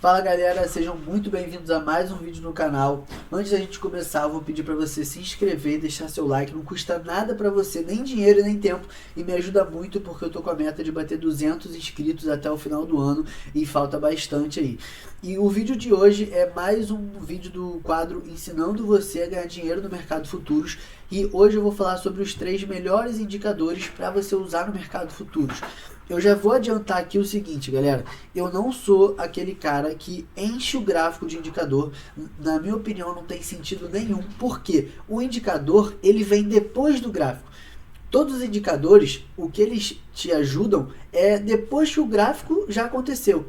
Fala galera, sejam muito bem-vindos a mais um vídeo no canal. Antes da gente começar, eu vou pedir para você se inscrever e deixar seu like. Não custa nada para você, nem dinheiro nem tempo, e me ajuda muito porque eu tô com a meta de bater 200 inscritos até o final do ano e falta bastante aí. E o vídeo de hoje é mais um vídeo do quadro ensinando você a ganhar dinheiro no mercado futuros. E hoje eu vou falar sobre os 3 melhores indicadores para você usar no mercado futuros. Eu já vou adiantar aqui o seguinte, galera. Eu não sou aquele cara que enche o gráfico de indicador. Na minha opinião, não tem sentido nenhum. Porque o indicador, ele vem depois do gráfico. Todos os indicadores, o que eles te ajudam é depois que o gráfico já aconteceu.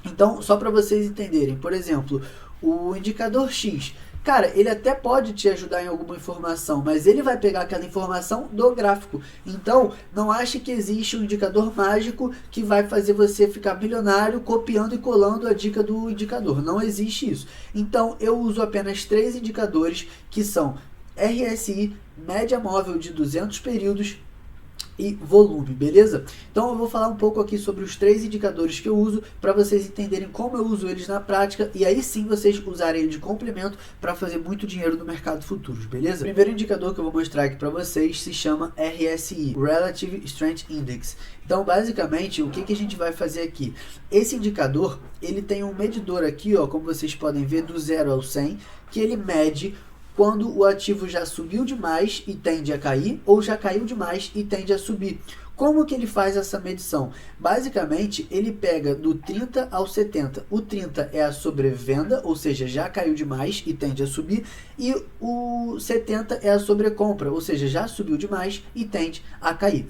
Então, só para vocês entenderem, por exemplo, o indicador X, cara, ele até pode te ajudar em alguma informação, mas ele vai pegar aquela informação do gráfico. Então, não ache que existe um indicador mágico que vai fazer você ficar bilionário copiando e colando a dica do indicador. Não existe isso. Então, eu uso apenas 3 indicadores que são RSI, média móvel de 200 períodos, e volume, beleza? Então eu vou falar um pouco aqui sobre os 3 indicadores que eu uso para vocês entenderem como eu uso eles na prática e aí sim vocês usarem ele de complemento para fazer muito dinheiro no mercado futuros, beleza? O primeiro indicador que eu vou mostrar aqui para vocês se chama RSI, Relative Strength Index. Então basicamente o que a gente vai fazer aqui? Esse indicador, ele tem um medidor aqui, ó, como vocês podem ver, do 0 ao 100, que ele mede quando o ativo já subiu demais e tende a cair, ou já caiu demais e tende a subir. Como que ele faz essa medição? Basicamente, ele pega do 30 ao 70. O 30 é a sobrevenda, ou seja, já caiu demais e tende a subir. E o 70 é a sobrecompra, ou seja, já subiu demais e tende a cair.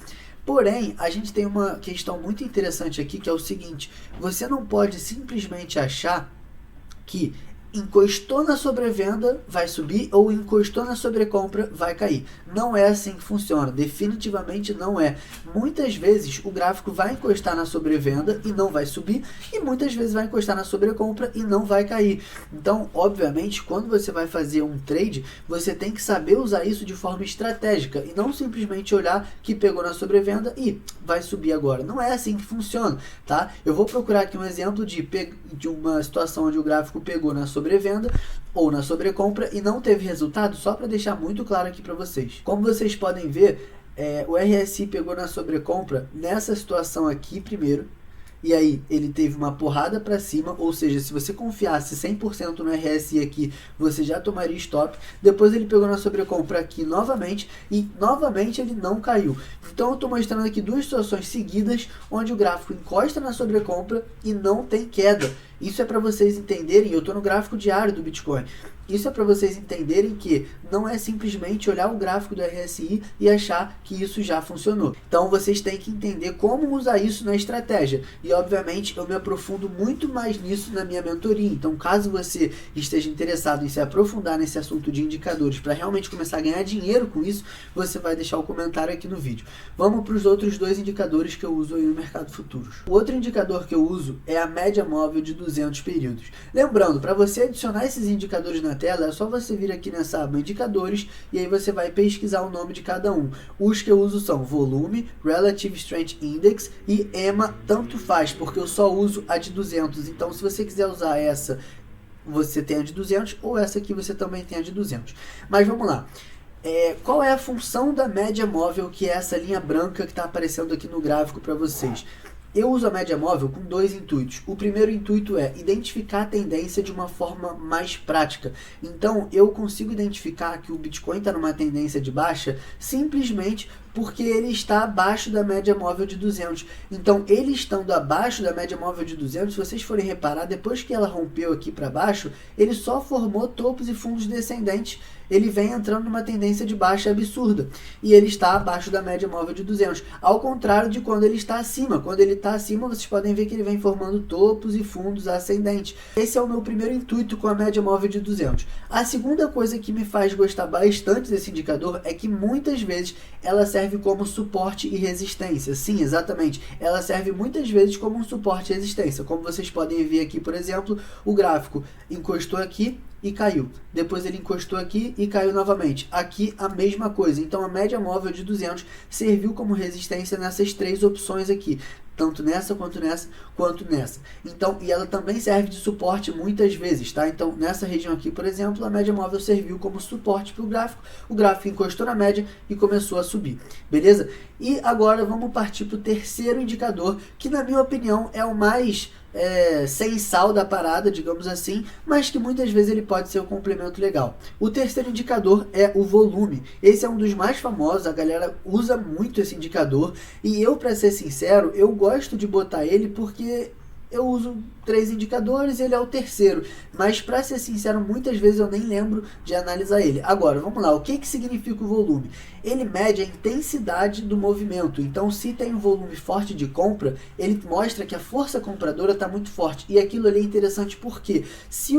Porém, a gente tem uma questão muito interessante aqui, que é o seguinte: você não pode simplesmente achar que encostou na sobrevenda, vai subir, ou encostou na sobrecompra, vai cair. Não é assim que funciona, definitivamente não é. Muitas vezes o gráfico vai encostar na sobrevenda e não vai subir, e muitas vezes vai encostar na sobrecompra e não vai cair. Então, obviamente, quando você vai fazer um trade, você tem que saber usar isso de forma estratégica, e não simplesmente olhar que pegou na sobrevenda e vai subir agora. Não é assim que funciona, tá? Eu vou procurar aqui um exemplo de uma situação onde o gráfico pegou na sobrevenda ou na sobrecompra e não teve resultado, só para deixar muito claro aqui para vocês. Como vocês podem ver, o RSI pegou na sobrecompra nessa situação aqui primeiro, e aí ele teve uma porrada para cima, ou seja, se você confiasse 100% no RSI aqui, você já tomaria stop. Depois ele pegou na sobrecompra aqui novamente, e novamente ele não caiu. Então eu estou mostrando aqui 2 situações seguidas, onde o gráfico encosta na sobrecompra e não tem queda. Isso é para vocês entenderem, eu estou no gráfico diário do Bitcoin. Isso é para vocês entenderem que não é simplesmente olhar o gráfico do RSI e achar que isso já funcionou. Então vocês têm que entender como usar isso na estratégia. E obviamente eu me aprofundo muito mais nisso na minha mentoria. Então caso você esteja interessado em se aprofundar nesse assunto de indicadores para realmente começar a ganhar dinheiro com isso, você vai deixar o comentário aqui no vídeo. Vamos para os outros 2 indicadores que eu uso aí no mercado futuros. O outro indicador que eu uso é a média móvel de 200 períodos. Lembrando, para você adicionar esses indicadores na tela, é só você vir aqui nessa aba indicadores e aí você vai pesquisar o nome de cada um. Os que eu uso são volume, Relative Strength Index e EMA, tanto faz, porque eu só uso a de 200. Então se você quiser usar essa, você tem a de 200, ou essa aqui você também tem a de 200. Mas vamos lá. Qual é a função da média móvel, que é essa linha branca que está aparecendo aqui no gráfico para vocês? Eu uso a média móvel com 2 intuitos. O primeiro intuito é identificar a tendência de uma forma mais prática. Então, eu consigo identificar que o Bitcoin está numa tendência de baixa simplesmente porque ele está abaixo da média móvel de 200. Então, ele estando abaixo da média móvel de 200, se vocês forem reparar, depois que ela rompeu aqui para baixo, ele só formou topos e fundos descendentes. Ele vem entrando numa tendência de baixa absurda. E ele está abaixo da média móvel de 200. Ao contrário de quando ele está acima. Quando ele está acima, vocês podem ver que ele vem formando topos e fundos ascendentes. Esse é o meu primeiro intuito com a média móvel de 200. A segunda coisa que me faz gostar bastante desse indicador é que muitas vezes ela serve como suporte e resistência. Sim, exatamente. Ela serve muitas vezes como um suporte e resistência. Como vocês podem ver aqui, por exemplo, o gráfico encostou aqui e caiu. Depois ele encostou aqui e caiu novamente. Aqui a mesma coisa. Então a média móvel de 200 serviu como resistência nessas 3 opções aqui. tanto nessa, quanto nessa, quanto nessa. Então, e ela também serve de suporte muitas vezes, tá? Então, nessa região aqui, por exemplo, a média móvel serviu como suporte para o gráfico encostou na média e começou a subir, beleza? E agora vamos partir para o terceiro indicador, que na minha opinião é o mais sem sal da parada, digamos assim, mas que muitas vezes ele pode ser um complemento legal. O terceiro indicador é o volume. Esse é um dos mais famosos, a galera usa muito esse indicador, e eu, para ser sincero, eu gosto de botar ele porque eu uso 3 indicadores e ele é o terceiro, mas para ser sincero, muitas vezes eu nem lembro de analisar ele. Agora, vamos lá, o que significa o volume? Ele mede a intensidade do movimento, então se tem um volume forte de compra, ele mostra que a força compradora está muito forte, e aquilo ali é interessante porque se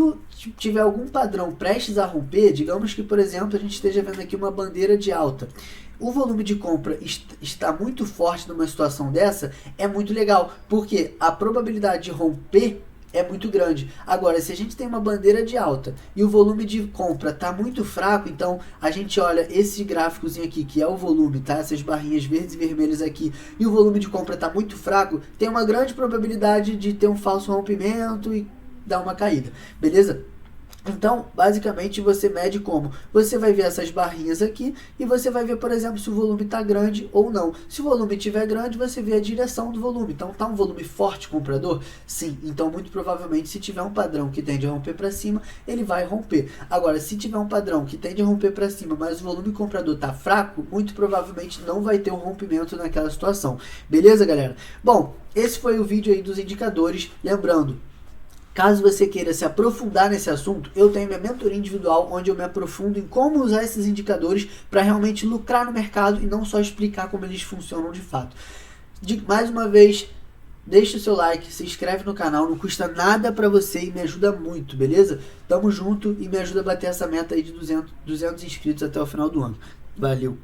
tiver algum padrão prestes a romper, digamos que, por exemplo, a gente esteja vendo aqui uma bandeira de alta, o volume de compra está muito forte numa situação dessa, é muito legal, porque a probabilidade de romper é muito grande. Agora, se a gente tem uma bandeira de alta e o volume de compra está muito fraco, então a gente olha esse gráficozinho aqui, que é o volume, tá? Essas barrinhas verdes e vermelhas aqui, e o volume de compra está muito fraco, tem uma grande probabilidade de ter um falso rompimento e dar uma caída, beleza? Então, basicamente, você mede como? Você vai ver essas barrinhas aqui e você vai ver, por exemplo, se o volume está grande ou não. Se o volume estiver grande, você vê a direção do volume. Então, está um volume forte comprador? Sim. Então, muito provavelmente, se tiver um padrão que tende a romper para cima, ele vai romper. Agora, se tiver um padrão que tende a romper para cima, mas o volume comprador está fraco, muito provavelmente não vai ter um rompimento naquela situação. Beleza, galera? Bom, esse foi o vídeo aí dos indicadores. Lembrando, caso você queira se aprofundar nesse assunto, eu tenho minha mentoria individual, onde eu me aprofundo em como usar esses indicadores para realmente lucrar no mercado e não só explicar como eles funcionam de fato. Mais uma vez, deixa o seu like, se inscreve no canal, não custa nada para você e me ajuda muito, beleza? Tamo junto e me ajuda a bater essa meta aí de 200 inscritos até o final do ano. Valeu!